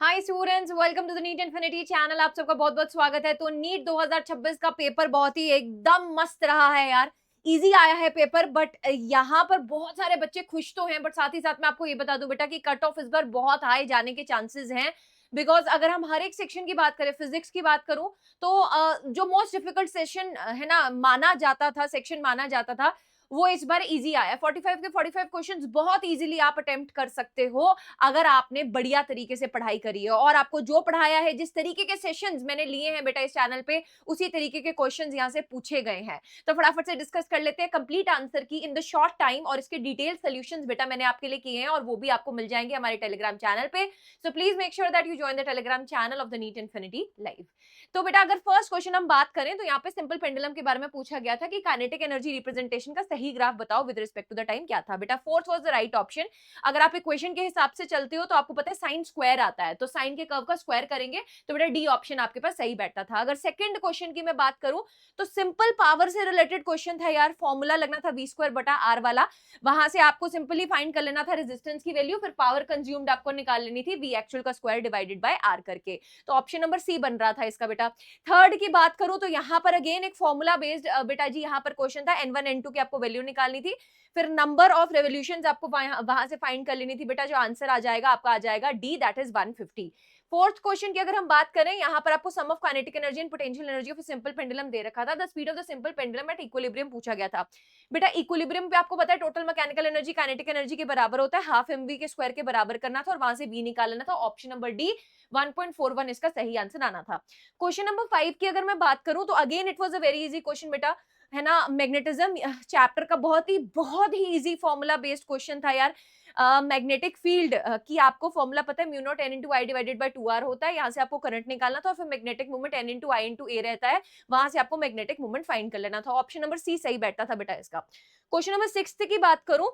Hi students, welcome to the NEET infinity channel. आप सबका बहुत बहुत स्वागत है। तो नीट 2026 का पेपर बहुत ही एकदम मस्त रहा है यार। इजी आया है पेपर, बट यहाँ पर बहुत सारे बच्चे खुश तो हैं, बट साथ ही साथ मैं आपको ये बता दूं बेटा कि कट ऑफ इस बार बहुत हाई जाने के चांसेस हैं। बिकॉज अगर हम हर एक सेक्शन की बात करें, फिजिक्स की बात करूं तो जो मोस्ट डिफिकल्ट सेशन है ना माना जाता था, सेक्शन माना जाता था, वो इस बार इजी आया। 45 के 45 क्वेश्चंस बहुत इजीली आप अटेम्प्ट कर सकते हो अगर आपने बढ़िया तरीके से पढ़ाई करी है। और आपको जो पढ़ाया है, जिस तरीके के सेशंस मैंने लिए हैं बेटा इस चैनल पे, उसी तरीके के क्वेश्चंस यहाँ से पूछे गए हैं। तो फटाफट से डिस्कस कर लेते हैं कंप्लीट आंसर की इन द शॉर्ट टाइम। और इसके डिटेल सोल्यूशंस बेटा मैंने आपके लिए किए हैं और वो भी आपको मिल जाएंगे हमारे टेलीग्राम चैनल पे। So please make sure that you join the Telegram channel of the NEET infinity live. तो बेटा अगर फर्स्ट क्वेश्चन हम बात करें तो यहाँ पे सिंपल पेंडुलम के बारे में पूछा गया था कि काइनेटिक एनर्जी रिप्रेजेंटेशन का सही ग्राफ बताओ with respect to the time. क्या था बेटा? Fourth was the right option. अगर आप इक्वेशन के हिसाब से चलते हो तो आपको पता है साइन स्क्वायर आता है, तो साइन के कर्व का स्क्वायर करेंगे तो बेटा डी ऑप्शन आपके पास सही बैठता था। अगर सेकंड क्वेश्चन की मैं बात करूं तो सिंपल पावर से रिलेटेड क्वेश्चन था यार। फॉर्मूला लगना था वी स्क्वायर बटा आर वाला। वहां से आपको सिंपली फाइंड कर लेना था रेजिस्टेंस की वैल्यू, फिर पावर कंज्यूम्ड आपको निकाल लेनी थी वी एक्चुअल का स्क्वायर डिवाइडेड बाय आर करके। तो ऑप्शन नंबर सी बन रहा था इसका बेटा। थर्ड की बात करूं तो यहाँ पर अगेन एक फॉर्मूला बेस्ड बेटा जी यहाँ पर क्वेश्चन था। N1 N2 की आपको वैल्यू निकालनी थी, फिर नंबर ऑफ रेवोल्यूशंस आपको वहां से फाइंड कर लेनी थी बेटा। जो आंसर आ जाएगा आपका आ जाएगा D, that is 150। Fourth question की अगर हम बात करें, यहाँ पर आपको sum of kinetic energy and potential energy of simple pendulum दे रखा था। The speed of the simple pendulum at equilibrium पूछा गया था। बेटा इक्विलिब्रियम पे आपको पता है total mechanical energy kinetic energy के बराबर होता है, हाफ mv के स्क्वायर के बराबर करना था और वहां से v निकालना था। ऑप्शन नंबर डी 1.41 इसका सही आंसर आना था। क्वेश्चन नंबर 5 की अगर मैं बात करूं तो again it was a very easy question बेटा, है ना। मैग्नेटिज्म चैप्टर का बहुत ही इजी फॉर्मूला बेस्ड क्वेश्चन था यार। मैग्नेटिक फील्ड की आपको फॉर्मूला पता है, mu not an into I divided by 2r होता है। यहाँ से आपको करंट निकालना था और फिर मैग्नेटिक मूवमेंट एन इंटू आई इंटू ए रहता है, वहां से आपको मैग्नेटिक मूवमेंट फाइंड कर लेना था। ऑप्शन नंबर सी सही बैठता था बेटा इसका। क्वेश्चन नंबर 6 की बात करूं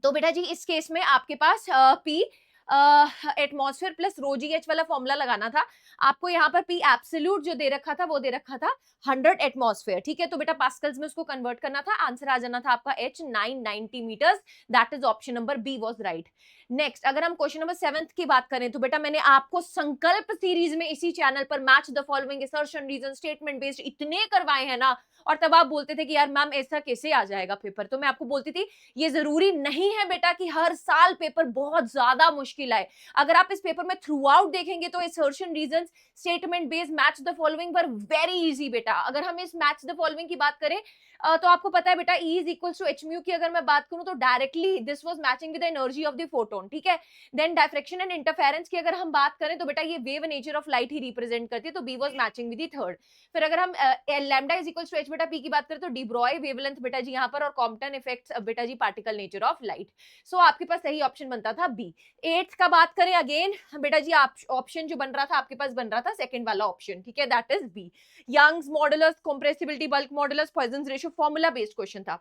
तो बेटा जी इस केस में आपके पास P atmosphere plus rho g h वाला फॉर्मूला लगाना था। आपको यहाँ पर पी एब्सोल्यूट जो दे रखा था वो दे रखा था 100 एटमॉस्फेयर, ठीक है। तो बेटा पास्कल्स में उसको कन्वर्ट करना था, आंसर आ जाना था आपका H 990 metres. That is option number B was right. Next अगर हम क्वेश्चन नंबर 7 की बात करें तो बेटा मैंने आपको संकल्प सीरीज में इसी चैनल पर match the following assertion reason statement based इतने करवाए हैं ना, और तब आप बोलते थे कि यार मैम ऐसा कैसे आ जाएगा पेपर। तो मैं आपको बोलती थी ये जरूरी नहीं है बेटा कि हर साल पेपर बहुत ज्यादा मुश्किल आए। अगर आप इस पेपर में थ्रू आउट देखेंगे तो assertion reasons statement based match the following पर वेरी इजी बेटा। अगर हम इस मैच द फॉलोइंग की बात करें तो आपको पता है बेटा E is equals to H mu की अगर मैं बात करूं तो directly this was matching with the energy of the photon, ठीक है। देन डायफ्रेक्शन एंड इंटरफेरेंस की अगर हम बात करें तो बेटा ये वेव नेचर ऑफ लाइट ही रिप्रेजेंट करती है, तो B was matching with the third. फिर अगर हम lambda is equals to H बेटा पी की बात करें तो डी ब्रॉय वेवलेंथ बेटा जी यहाँ पर, और कॉम्पटन इफेक्ट्स बेटा जी पार्टिकल नेचर ऑफ लाइट। सो आपके पास सही ऑप्शन बनता था बी। 8th का बात करें अगेन बेटा जी ऑप्शन जो बन रहा था आपके पास बन रहा था सेकंड वाला ऑप्शन, ठीक है, that is B. Young's modulus, compressibility, bulk modulus, Poisson ratio formula based question था।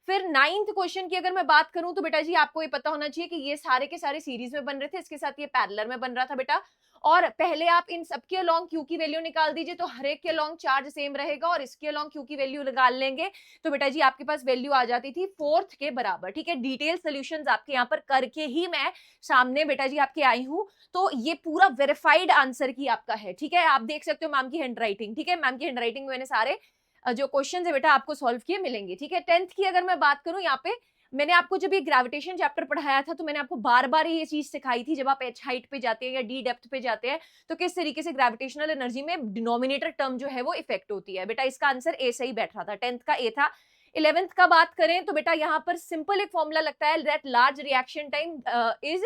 फिर 9th क्वेश्चन की अगर मैं बात करूं तो बेटा जी आपको ये पता होना चाहिए कि ये सारे के सारे सीरीज में बन रहे थे, इसके साथ ये पैरेलल में बन रहा था बेटा। और पहले आप इन सबके अलोंग क्यू की वैल्यू निकाल दीजिए तो हर एक के अलोंग चार्ज सेम रहेगा, और इसके अलोंग क्यू की वैल्यू निकाल लेंगे तो बेटा जी आपके पास वैल्यू आ जाती थी फोर्थ के बराबर, ठीक है। डिटेल सोल्यूशंस आपके यहाँ पर करके ही मैं सामने बेटा जी आपके आई हूँ, तो ये पूरा वेरीफाइड आंसर की आपका है, ठीक है। आप देख सकते हो मैम की हैंडराइटिंग, ठीक है। मैम की हैंडराइटिंग में मैंने सारे जो क्वेश्चन है बेटा आपको सॉल्व किए मिलेंगे, ठीक है। 10th की अगर मैं बात करूं, यहाँ पे मैंने आपको जब ये ग्रेविटेशन चैप्टर पढ़ाया था तो मैंने आपको बार बार ये चीज सिखाई थी, जब आप एच हाइट पे जाते हैं या डी डेप्थ पे जाते हैं तो किस तरीके से ग्रेविटेशनल एनर्जी में डिनोमिनेटर टर्म जो है वो इफेक्ट होती है। बेटा इसका आंसर ए सही बैठ रहा था, 10th का ए था। 11th का बात करें तो बेटा यहाँ पर सिंपल एक फॉर्मूला लगता है that large reaction time is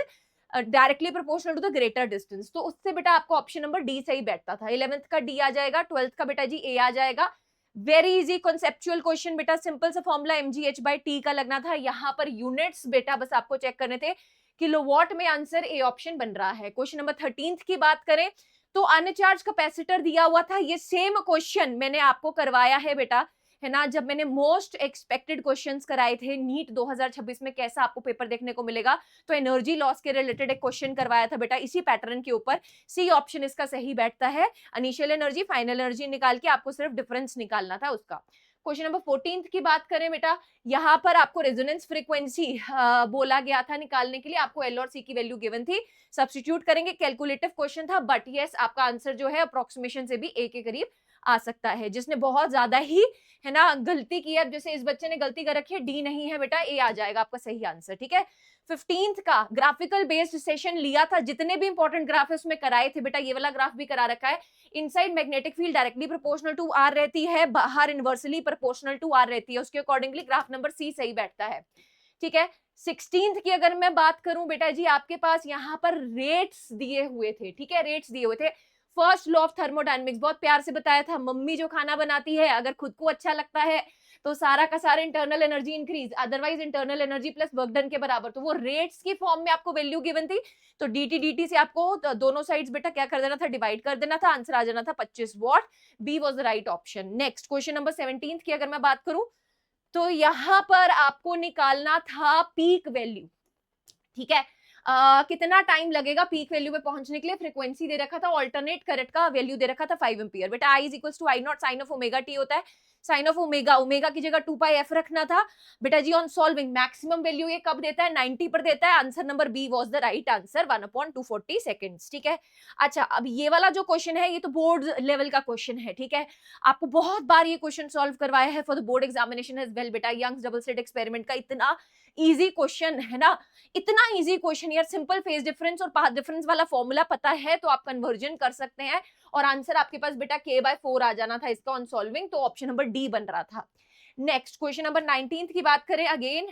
directly proportional to the greater distance, तो उससे बेटा आपको ऑप्शन नंबर डी सही बैठता था। 11th का डी आ जाएगा, 12th का बेटा जी ए आ जाएगा। वेरी इजी कॉन्सेप्चुअल क्वेश्चन बेटा, सिंपल सा फॉर्मूला mgh बाई टी का लगना था। यहाँ पर यूनिट्स बेटा बस आपको चेक करने थे, किलोवाट में आंसर ए ऑप्शन बन रहा है। क्वेश्चन नंबर 13th की बात करें तो अनचार्ज कैपेसिटर दिया हुआ था, ये सेम क्वेश्चन मैंने आपको करवाया है बेटा, है ना। जब मैंने मोस्ट एक्सपेक्टेड क्वेश्चंस कराए थे नीट 2026 में कैसा आपको पेपर देखने को मिलेगा, तो एनर्जी लॉस के रिलेटेड एक क्वेश्चन करवाया था बेटा इसी पैटर्न के ऊपर। सी ऑप्शन इसका सही बैठता है। इनिशियल एनर्जी फाइनल एनर्जी निकाल के आपको सिर्फ डिफरेंस निकालना था उसका। क्वेश्चन नंबर 14 की बात करें बेटा, यहाँ पर आपको रेजोनेंस फ्रीक्वेंसी बोला गया था निकालने के लिए, आपको एल और सी की वैल्यू गिवन थी, सब्स्टिट्यूट करेंगे, कैलकुलेटिव क्वेश्चन था, बट यस आपका आंसर जो है अप्रोक्सीमेशन से भी ए के करीब आ सकता है। जिसने बहुत ज्यादा ही है ना गलती की है, जैसे इस बच्चे ने गलती कर रखी है, डी नहीं है बेटा, ए आ जाएगा आपका सही आंसर, ठीक है। 15th का ग्राफिकल बेस्ड सेशन लिया था, जितने भी इंपॉर्टेंट ग्राफ है उसमें कराए थे बेटा, ये वाला ग्राफ भी करा रखा है। Inside magnetic field directly proportional to R रहती है, बाहर इनवर्सली प्रोपोर्शनल टू आर रहती है, उसके अकॉर्डिंगली ग्राफ नंबर सी सही बैठता है, ठीक है। 16th की अगर मैं बात करूं बेटा जी, आपके पास यहाँ पर रेट्स दिए हुए थे, ठीक है, रेट्स दिए हुए थे। फर्स्ट लॉ ऑफ थर्मोडायनेमिक्स बहुत प्यार से बताया था, मम्मी जो खाना बनाती है अगर खुद को अच्छा लगता है तो सारा का सारा internal energy increase, otherwise internal energy plus work done के बराबर, तो वो रेट्स की फॉर्म में आपको वैल्यू गिवन थी, तो dt dt से आपको दोनों साइड्स बेटा क्या कर देना था, डिवाइड कर देना था, आंसर आ जाना था 25 watt, B was the right option. Next question number 17 की अगर मैं बात करूं, तो यहां पर आपको निकालना था पीक वैल्यू, ठीक है। कितना टाइम लगेगा पीक वैल्यू पे पहुंचने के लिए, फ्रीक्वेंसी दे रखा था, ऑल्टरनेट करंट का वैल्यू दे रखा था 5 एम्पियर बेटा, I is equal to I not sine of omega T होता है, साइन ऑफ ओमेगा, ओमेगा की जगह 2 पाई एफ रखना था बेटा जी। ऑन सॉल्विंग मैक्सिमम वैल्यू ये कब देता है, 90 पर देता है, answer number B was the right answer, 1/240 seconds, ठीक है। अच्छा, अब ये वाला जो क्वेश्चन है ये तो बोर्ड लेवल का क्वेश्चन है, ठीक है, आपको बहुत बार ये क्वेश्चन सॉल्व करवाया है for the board examination as well बेटा, यंग्स डबल स्लिट एक्सपेरिमेंट का इतना इजी क्वेश्चन है ना, इतना इजी क्वेश्चन यार, सिंपल फेज डिफरेंस और पाथ डिफरेंस वाला फॉर्मूला पता है तो आप कन्वर्जन कर सकते हैं, और आंसर आपके पास बेटा k/4 आ जाना था इसका ऑन सॉल्विंग, तो ऑप्शन नंबर डी बन रहा था। नेक्स्ट क्वेश्चन नंबर 19 की बात करें, again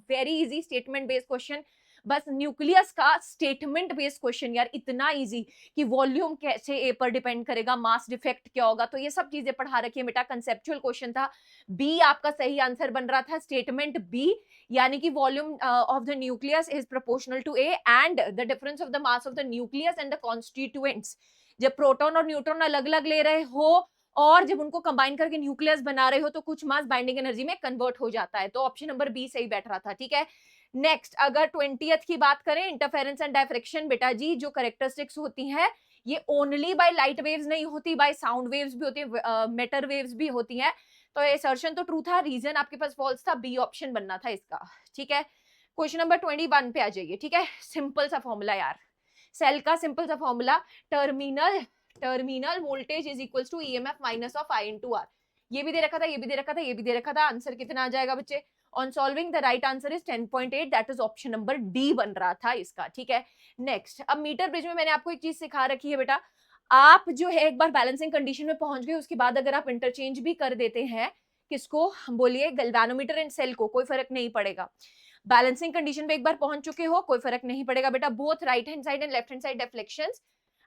very easy statement based question, बस न्यूक्लियस का स्टेटमेंट बेस्ड क्वेश्चन यार, इतना इजी कि वॉल्यूम कैसे ए पर डिपेंड करेगा, मास डिफेक्ट क्या होगा, तो ये सब चीजें पढ़ा रखी है बेटा, कंसेप्चुअल क्वेश्चन था, बी आपका सही आंसर बन रहा था, स्टेटमेंट बी, यानी कि volume of the nucleus is proportional to A and the difference of the mass of the nucleus and the constituents, जब प्रोटॉन और न्यूट्रॉन अलग अलग ले रहे हो और जब उनको कंबाइन करके न्यूक्लियस बना रहे हो तो कुछ मास बाइंडिंग एनर्जी में कन्वर्ट हो जाता है, तो ऑप्शन नंबर बी सही बैठ रहा था, ठीक है। नेक्स्ट अगर 20th की बात करें, इंटरफेरेंस एंड डायफ्रेक्शन बेटा जी जो कैरेक्टरिस्टिक्स होती हैं ये ओनली बाय लाइट वेव्स नहीं होती, बाय साउंड वेव्स भी होती है, मेटर वेव्स भी होती हैं, तो असर्शन तो ट्रू था, रीजन आपके पास फॉल्स था, बी ऑप्शन बनना था इसका, ठीक है। क्वेश्चन नंबर 21 पे आ जाइए, ठीक है, सिंपल सा फॉर्मूला यार, सेल का सिंपल सा formula, terminal voltage is equals to EMF minus of I into R, ये भी दे रखा था, ये भी दे रखा था, ये भी दे रखा था, आंसर कितना आ जाएगा बच्चे, on solving the right answer is 10.8, that is option number D बन रहा था इसका, ठीक है। नेक्स्ट, अब मीटर ब्रिज में मैंने आपको एक चीज सिखा रखी है बेटा, आप जो है एक बार बैलेंसिंग कंडीशन में पहुंच गए, उसके बाद अगर आप इंटरचेंज भी कर देते हैं, किसको बोलिए, गैल्वेनोमीटर एंड सेल को, कोई फर्क नहीं पड़ेगा, बैलेंसिंग कंडीशन पे एक बार पहुंच चुके हो कोई फर्क नहीं पड़ेगा बेटा, both right hand side and left hand side deflections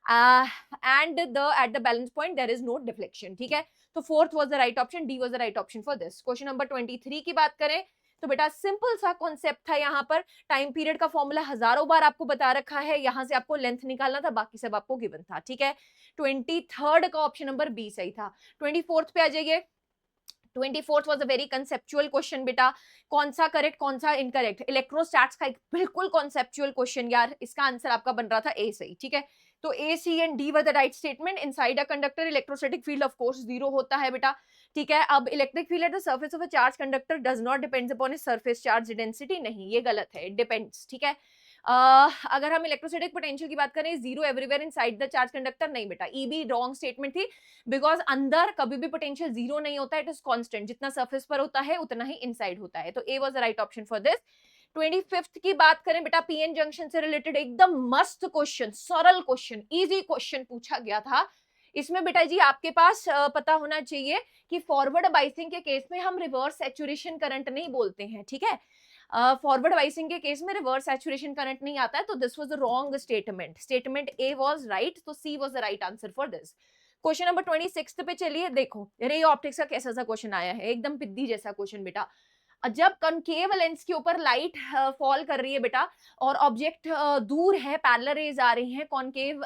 and the at the balance point there is no deflection, ठीक है, तो fourth was the right option, D was the right option for this. Question number 23 की बात करें तो बेटा simple सा concept था, यहाँ पर टाइम पीरियड का फॉर्मूला हजारों बार आपको बता रखा है, यहाँ से आपको लेंथ निकालना था, बाकी सब आपको गिवन था, ठीक है। 23rd का ऑप्शन नंबर बी सही था। 24th पे आ जाइए, 24th was a very conceptual question बेटा, कौन सा करेक्ट कौन सा इनकरेक्ट, इलेक्ट्रोस्टैट्स का एक बिल्कुल कॉन्सेप्चुअल क्वेश्चन यार, इसका आंसर आपका बन रहा था ए सही, ठीक है, तो A C and D were the right statement. Inside a conductor electrostatic field of course zero होता है बेटा, ठीक है। अब electric field at the surface of a charge conductor does not depends upon its surface charge density, नहीं ये गलत है, इट डिपेंड्स, ठीक है। अगर हम इलेक्ट्रोस्टैटिक पोटेंशियल की बात करें, zero everywhere inside the charge conductor, नहीं बेटा, ई बी रॉन्ग स्टेटमेंट थी, बिकॉज अंदर कभी भी पोटेंशियल जीरो नहीं होता, इट इज कांस्टेंट, जितना सरफेस पर होता है उतना ही इनसाइड होता है, तो ए was the right option for this. 25th की बात करें बेटा, पीएन जंक्शन से रिलेटेड एकदम मस्त क्वेश्चन, सरल क्वेश्चन, इजी क्वेश्चन पूछा गया था, इसमें बेटा जी आपके पास पता होना चाहिए कि फॉरवर्ड बाइसिंग के केस में हम रिवर्स सैचुरेशन करंट नहीं बोलते हैं, ठीक है, फॉरवर्ड बाइसिंग के केस में रिवर्स सैचुरेशन करंट नहीं आता है, तो this was the wrong statement, statement A was right, तो C was the right answer for this. Question number 26 पे चलिए, देखो रे ऑप्टिक्स का कैसा सा क्वेश्चन आया है, एकदम पिद्दी जैसा क्वेश्चन बेटा, जब कॉनकेव लेंस के ऊपर लाइट फॉल कर रही है बेटा और ऑब्जेक्ट दूर है, पैरेलल रेज आ रही हैं, कॉनकेव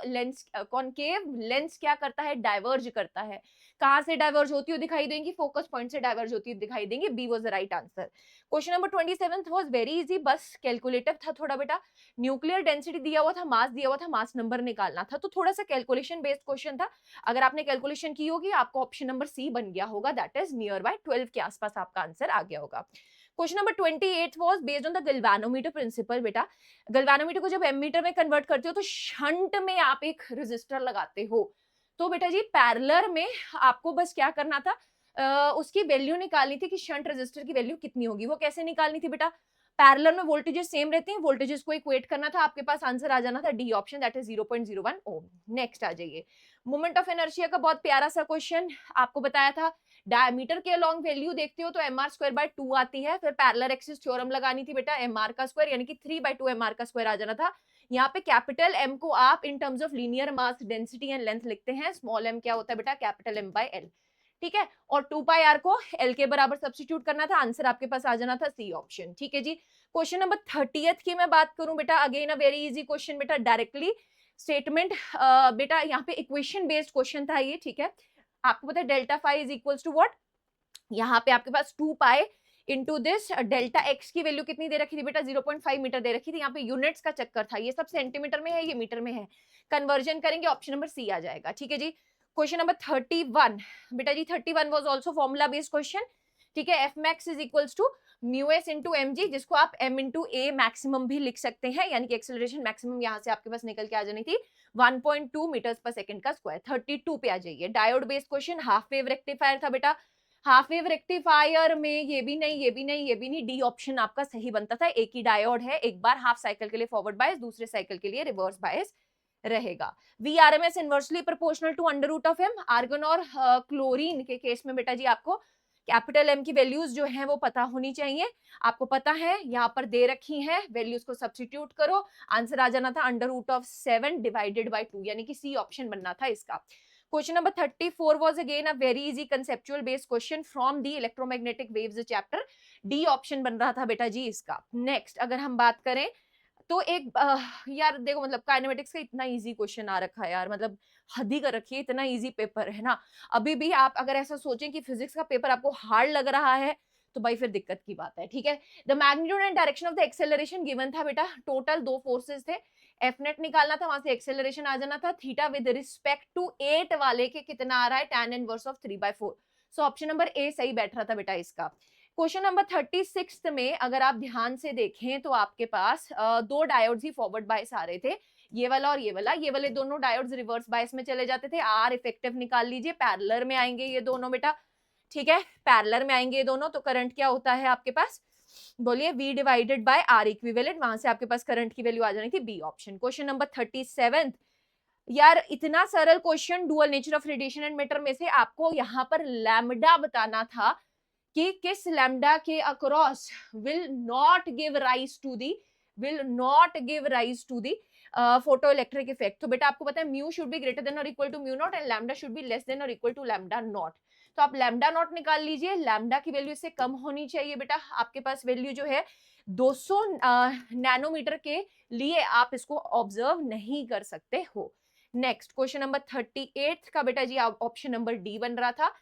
लेंस क्या करता है, डाइवर्ज करता है। कहां से डाइवर्ज होती हुई दिखाई देंगी, फोकस पॉइंट से डाइवर्ज होती हुई दिखाई देंगी। B was the right answer. Question number 27 was very easy, बस कैलकुलेटिव था थोड़ा बेटा। न्यूक्लियर डेंसिटी दिया हुआ था, मास दिया हुआ था, मास नंबर निकालना था, तो थोड़ा सा कैलकुलेशन बेस्ड क्वेश्चन था। अगर आपने कैलकुलेशन की होगी आपको ऑप्शन नंबर सी बन गया होगा, दैट इज नियर बाय 12 के आसपास आपका आंसर आ गया होगा। Question number 28 was based on the galvanometer principle. बेटा गैल्वेनोमीटर को जब एमीटर में कन्वर्ट करते हो तो शंट में आप एक रेजिस्टर लगाते हो, तो बेटा जी पैरेलल में आपको बस क्या करना था, उसकी वैल्यू निकालनी थी कि शंट रेजिस्टर की वैल्यू कितनी होगी। वो कैसे निकालनी थी बेटा, पैरेलल में वोल्टेजेस सेम रहते हैं, वोल्टेजेस को इक्वेट करना था, आपके पास आंसर आ जाना था D option, that is 0.01 ohm. Next आ जाइए, मोमेंट ऑफ इनर्शिया का बहुत प्यारा सा क्वेश्चन आपको बताया था। डायमीटर के अलोंग वैल्यू देखते हो तो एम आर स्क्वायर बाय 2 आती है, फिर पैरेलल एक्सिस थ्योरम लगानी थी बेटा, एम आर का स्क्वायर यानी कि 3/2 एम आर का स्क्वायर आ जाना था। यहाँ पे कैपिटल एम को आप in terms of linear mass density and length लिखते हैं, स्मॉल एम क्या होता है बेटा, कैपिटल एम बाय एल, ठीक है। और 2 पाई आर को एल के बराबर सब्स्टिट्यूट करना था, आंसर आपके पास आ जाना था सी ऑप्शन, ठीक है जी। क्वेश्चन नंबर 30th की मैं बात करूं बेटा, again a very easy question बेटा, डायरेक्टली स्टेटमेंट, बेटा यहाँ पे इक्वेशन बेस्ड क्वेश्चन था ये, ठीक है। आपको पता है delta phi is equals to what, यहाँ पे आपके पास 2 pi into this delta X की वैल्यू कितनी दे रखी थी बेटा, 0.5 मीटर दे रखी थी। यहाँ पे यूनिट्स का चक्कर था, ये सब सेंटीमीटर में है, ये मीटर में है, कन्वर्जन करेंगे ऑप्शन नंबर सी आ जाएगा, ठीक है जी। क्वेश्चन नंबर 31 बेटा जी, 31 was also formula based question, ठीक है। F max is equals to mu S into M G, जिसको आप एम इंटू ए मैक्सिमम भी लिख सकते हैं, यानी कि एक्सेलरेशन मैक्सिमम यहाँ से आपके पास निकल के आ जानी थी 1.2 मीटर्स पर सेकंड का स्क्वायर। 32 पे आ जाइए, diode based question, half wave rectifier था बेटा। हाफ वेव रेक्टिफायर में ये भी नहीं, ये भी नहीं, ये भी नहीं, डी ऑप्शन आपका सही बनता था। एक ही डायोड है, एक बार हाफ साइकिल के लिए फॉरवर्ड बायस, दूसरे साइकिल के लिए रिवर्स बायस रहेगा। Vrms inversely proportional to under root of M. Argon और क्लोरीन के केस में बेटा जी आपको कैपिटल एम की वैल्यूज जो है वो पता होनी चाहिए, आपको पता है यहाँ पर दे रखी है, वैल्यूज को सब्स्टिट्यूट करो, आंसर आ जाना था under root of 7 divided by 2, यानी कि सी ऑप्शन बनना था इसका। Question number 34 was again a very easy conceptual based question from the electromagnetic waves chapter, D option बन रहा था बेटा जी इसका। नेक्स्ट अगर हम बात करें तो एक यार देखो मतलब काइनेमेटिक्स का इतना इजी क्वेश्चन आ रखा है यार, मतलब हद ही कर रखी है, इतना इजी पेपर है ना। अभी भी आप अगर ऐसा सोचें कि फिजिक्स का पेपर आपको हार्ड लग रहा है तो भाई फिर दिक्कत की बात है, ठीक है। The magnitude and direction of the acceleration given था बेटा, टोटल 2 फोर्सेस थे, एफ नेट निकालना था, वहां से एक्सेलरेशन आ जाना था, थीटा विद रिस्पेक्ट टू 8 वाले के कितना आ रहा है, tan inverse of 3/4। So option number A सही बैठ रहा था बेटा इसका। क्वेश्चन नंबर 36 में अगर आप ध्यान से देखें तो आपके पास 2 डायोड्स ही फॉरवर्ड बायस आ रहे थे, ये वाला और ये वाला, ये वाले दोनों डायोड्स रिवर्स बायस में चले जाते थे। आर इफेक्टिव निकाल लीजिए, पैरेलल में आएंगे ये दोनों बेटा, ठीक है, पैरेलल में आएंगे ये दोनों, तो करंट क्या होता है आपके पास, बोलिए V divided by R equivalent, वहां से आपके पास करंट की वैल्यू आ जानी थी बी ऑप्शन। क्वेश्चन नंबर 37 यार इतना सरल question, dual nature of radiation and matter में से आपको यहाँ पर लैम्डा बताना था कि किस लैम्डा के across will not give rise to the photoelectric effect. तो बेटा आपको पता है mu should be greater than और equal to mu naught and lambda should be less than और इक्वल टू लैम्डा नॉट। तो आप लैम्डा नॉट निकाल लीजिए, लैम्डा की वैल्यू इससे कम होनी चाहिए बेटा, आपके पास वैल्यू जो है 200 नैनोमीटर के लिए आप इसको ऑब्जर्व नहीं कर सकते हो। नेक्स्ट क्वेश्चन नंबर 38 का बेटा जी ऑप्शन नंबर डी बन रहा था,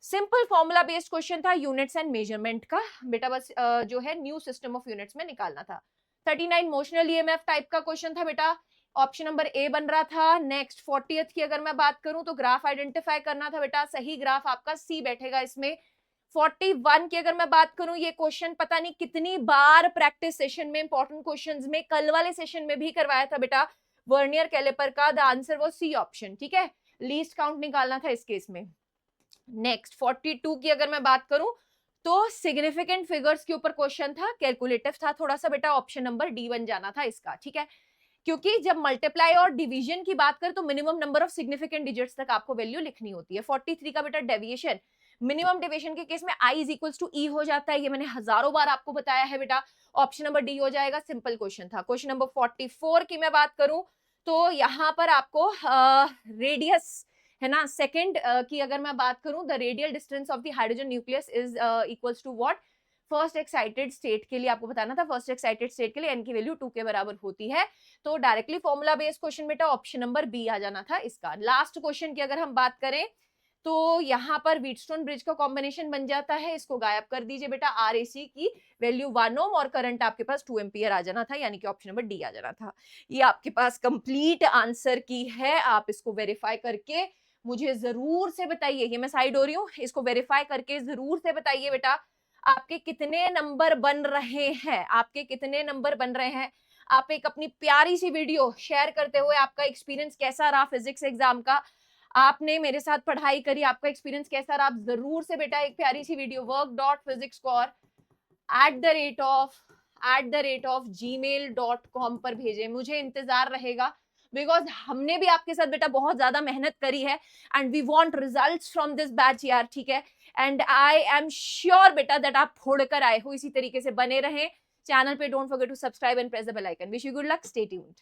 सिंपल फॉर्मूला बेस्ड क्वेश्चन था, यूनिट्स एंड मेजरमेंट का बेटा, बस जो है न्यू सिस्टम ऑफ यूनिट्स में निकालना था। 39 मोशनल ईएमएफ टाइप का क्वेश्चन था बेटा, ऑप्शन नंबर ए बन रहा था। नेक्स्ट 40th की अगर मैं बात करूं तो ग्राफ आइडेंटिफाई करना था बेटा, सही ग्राफ आपका सी बैठेगा इसमें। 41 की अगर मैं बात करूं, ये क्वेश्चन पता नहीं कितनी बार प्रैक्टिस सेशन में, इंपॉर्टेंट क्वेश्चंस में, कल वाले सेशन में भी करवाया था बेटा, वर्नियर कैलिपर का, द आंसर वो सी ऑप्शन, ठीक है, लीस्ट काउंट निकालना था इस केस में। नेक्स्ट 42 की अगर मैं बात करूं तो सिग्निफिकेंट फिगर्स के ऊपर क्वेश्चन था, कैलकुलेटिव था थोड़ा सा बेटा, ऑप्शन नंबर डी बन जाना था इसका, ठीक है। क्योंकि जब मल्टीप्लाई और डिवीजन की बात करें तो minimum number of significant digits तक आपको वैल्यू लिखनी होती है। 43 का बेटा डेविएशन, मिनिमम डेविएशन के केस में i इज इक्वल्स टू ई हो जाता है, ये मैंने हजारों बार आपको बताया है बेटा, ऑप्शन नंबर डी हो जाएगा, सिंपल क्वेश्चन था। क्वेश्चन नंबर 44 की मैं बात करूं तो यहाँ पर आपको रेडियस है ना, सेकंड की अगर मैं बात करूं, the radial distance of the hydrogen nucleus is equals to what, first excited state के लिए आपको बताना था, फर्स्ट एक्साइटेड स्टेट के लिए n की वैल्यू 2 के बराबर होती है। तो डायरेक्टली फॉर्मूला बेस्ड क्वेश्चन बेटा ऑप्शन नंबर बी आ जाना था इसका। लास्ट क्वेश्चन की अगर हम बात करें तो यहाँ पर व्हीटस्टोन ब्रिज का कॉम्बिनेशन बन जाता है, इसको गायब कर दीजिए बेटा, आरएसी की वैल्यू 1 ओम और करंट आपके पास 2 एम्पियर आ जाना था, यानी कि ऑप्शन नंबर डी आ जाना था। ये आपके पास कंप्लीट आंसर की है, आप इसको वेरीफाई करके मुझे जरूर से बताइए, ये मैं साइड हो रही हूँ, इसको वेरीफाई करके जरूर से बताइए बेटा आपके कितने नंबर बन रहे हैं, आपके कितने नंबर बन रहे हैं। आप एक अपनी प्यारी सी वीडियो शेयर करते हुए आपका एक्सपीरियंस कैसा रहा फिजिक्स एग्जाम का, आपने मेरे साथ पढ़ाई करी, आपका एक्सपीरियंस कैसा रहा, आप जरूर से बेटा एक प्यारी सी वीडियो work.physicscore@gmail.com पर भेजें, मुझे इंतजार रहेगा, बिकॉज हमने भी आपके साथ बेटा बहुत ज्यादा मेहनत करी है and we want results from this batch यार, ठीक है। एंड आई एम श्योर बेटा दैट आप फोड़ कर आए हो, इसी तरीके से बने रहें चैनल पे। Don't forget to subscribe and press the bell icon. Wish you good luck, stay tuned.